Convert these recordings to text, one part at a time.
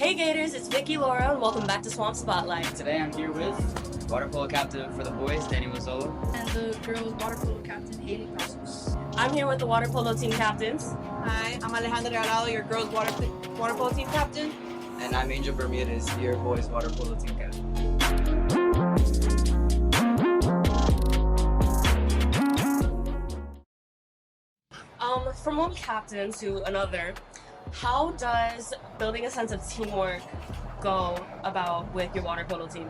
Hey Gators, it's Vicky Laura and welcome back to Swamp Spotlight. Today I'm here with Waterpolo captain for the boys, Danny Mazzolo. And the girls Waterpolo captain, Haley Pasos. I'm here with the Waterpolo team captains. Hi, I'm Alejandra Regalado, your girls Waterpolo team captain. And I'm Angel Bermudez, your boys Waterpolo team captain. From one captain to another, how does building a sense of teamwork go about with your water polo team?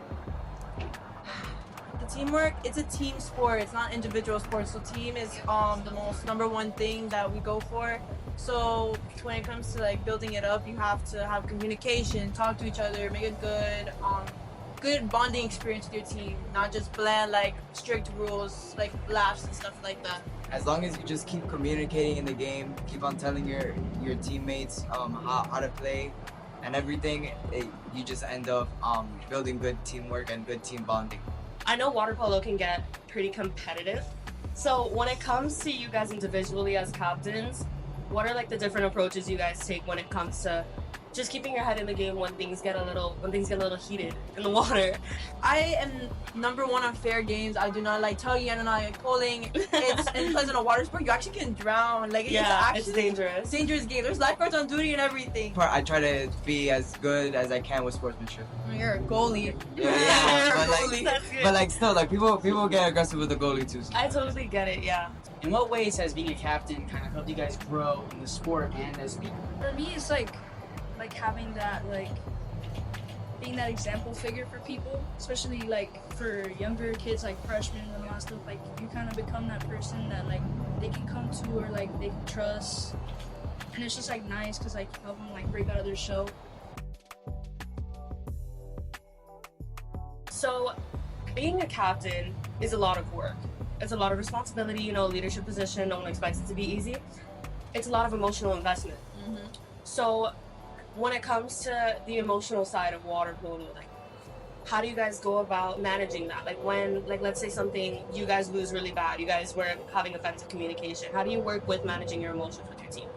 The teamwork, it's a team sport. It's not individual sport. So team is the most number one thing that we go for. So when it comes to like building it up, you have to have communication, talk to each other, make a good bonding experience with your team, not just bland like strict rules like laughs and stuff like that. As long as you just keep communicating in the game, keep on telling your teammates how to play and everything, you just end up building good teamwork and good team bonding. I know water polo can get pretty competitive. So when it comes to you guys individually as captains, what are like the different approaches you guys take when it comes to just keeping your head in the game when things get a little heated in the water? I am number one on fair games. I do not like tugging, I do not like pulling. It's and because in a water sport you actually can drown. Like it's dangerous. Dangerous game. There's lifeguards on duty and everything. I try to be as good as I can with sportsmanship. You're a goalie. But like still like people get aggressive with the goalie too. So. I totally get it, yeah. In what ways has being a captain kind of helped you guys grow in the sport and as people? For me, it's like having that, like being that example figure for people, especially like for younger kids like freshmen and all that stuff. Like you kind of become that person that like they can come to or like they can trust, and it's just like nice because like you help them like break out of their shell. So being a captain is a lot of work. It's a lot of responsibility, leadership position, no one expects it to be easy. It's a lot of emotional investment. Mm-hmm. So when it comes to the emotional side of water polo, like how do you guys go about managing that? Like when, let's say something, you guys lose really bad, you guys were having offensive communication. How do you work with managing your emotions with your team?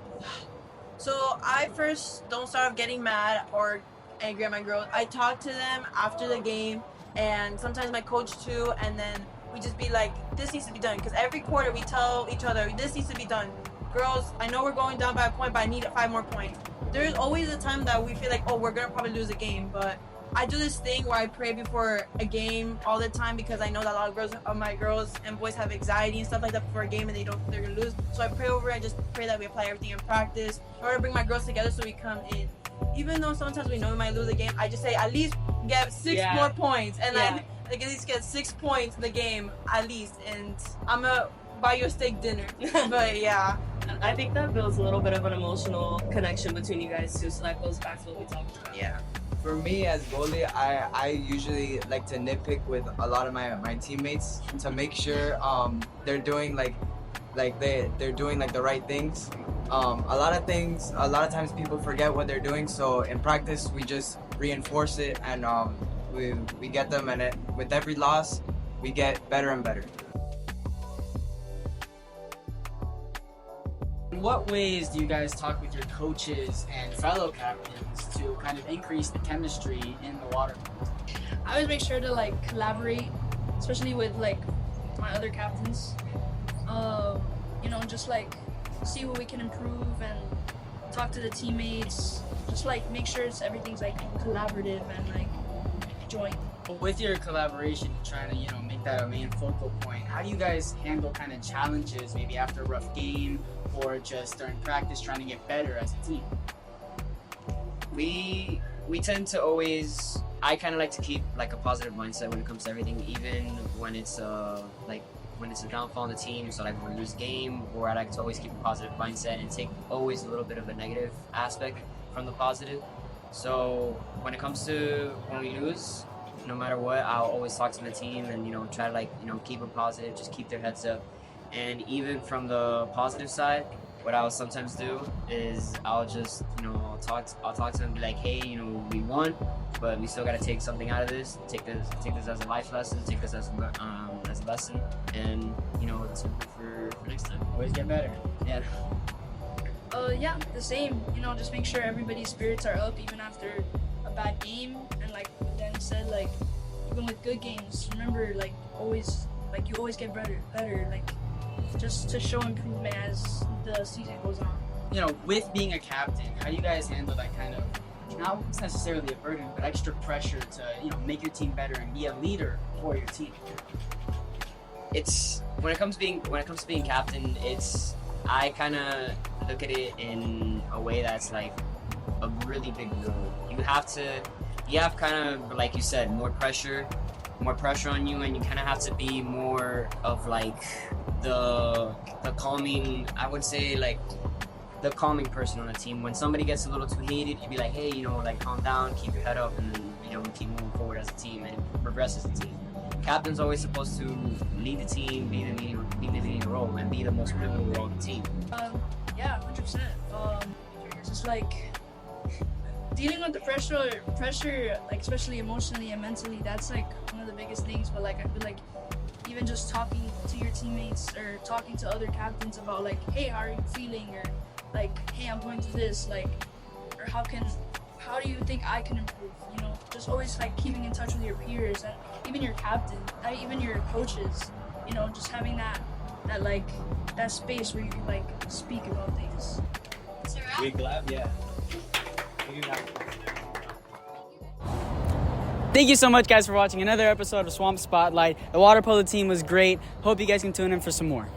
So I first don't start off getting mad or angry at my girls. I talk to them after the game and sometimes my coach too, and then we just be like, this needs to be done. Because every quarter we tell each other, this needs to be done. Girls, I know we're going down by a point, but I need 5 more points. There's always a time that we feel like, oh, we're going to probably lose a game. But I do this thing where I pray before a game all the time because I know that a lot of my girls and boys have anxiety and stuff like that before a game and they're going to lose. So I pray over it. I just pray that we apply everything in practice in order to bring my girls together so we come in. Even though sometimes we know we might lose a game, I just say at least get 6 more points. And like at least get 6 points in the game at least. And I'm going to buy you a steak dinner. But yeah. I think that builds a little bit of an emotional connection between you guys too, so that goes back to what we talked about. Yeah. For me as goalie, I usually like to nitpick with a lot of my teammates to make sure they're doing they're doing the right things. A lot of times people forget what they're doing, so in practice we just reinforce it and we get them, and with every loss we get better and better. In what ways do you guys talk with your coaches and fellow captains to kind of increase the chemistry in the water? I always make sure to like collaborate, especially with like my other captains. Just like see what we can improve and talk to the teammates. Just like make sure everything's like collaborative and like joint. With your collaboration, trying to make that a main focal point, how do you guys handle kind of challenges maybe after a rough game or just during practice trying to get better as a team? We tend to always, I kind of like to keep like a positive mindset when it comes to everything, even when it's when it's a downfall in the team. So like when we lose a game, or I like to always keep a positive mindset and take always a little bit of a negative aspect from the positive. So when it comes to when we lose, no matter what, I'll always talk to the team and try to keep them positive, just keep their heads up. And even from the positive side, what I'll sometimes do is I'll just I'll talk to them and be like, hey, we won, but we still got to take something out of this. Take this as a life lesson. Take this as a lesson, and it's for next time. Always get better. Yeah. Yeah, the same. Just make sure everybody's spirits are up even after bad game, and like Dan said, like even with good games, remember like always like you always get better, like just to show improvement as the season goes on. You know, with being a captain, how do you guys handle that kind of, not necessarily a burden, but extra pressure to, you know, make your team better and be a leader for your team? It's when it comes to being captain, I kind of look at it in a way that's like a really big role. You have kind of, like you said, more pressure on you, and you kind of have to be more of like the calming, I would say, like the calming person on the team. When somebody gets a little too heated, you'd be like, hey, you know, like calm down, keep your head up, and then, you know, keep moving forward as a team and progress as a team. Captain's always supposed to lead the team, be the leading role, and be the most pivotal role of the team. Yeah, 100%. Just like dealing with the pressure, like especially emotionally and mentally, that's like one of the biggest things. But like I feel like even just talking to your teammates or talking to other captains about like, hey, how are you feeling, or like, hey, I'm going through this, like, or how do you think I can improve? You know, just always like keeping in touch with your peers and even your captain, even your coaches. You know, just having that like that space where you can like speak about things. We glad, yeah. Thank you so much, guys, for watching another episode of Swamp Spotlight. The water polo team was great. Hope you guys can tune in for some more.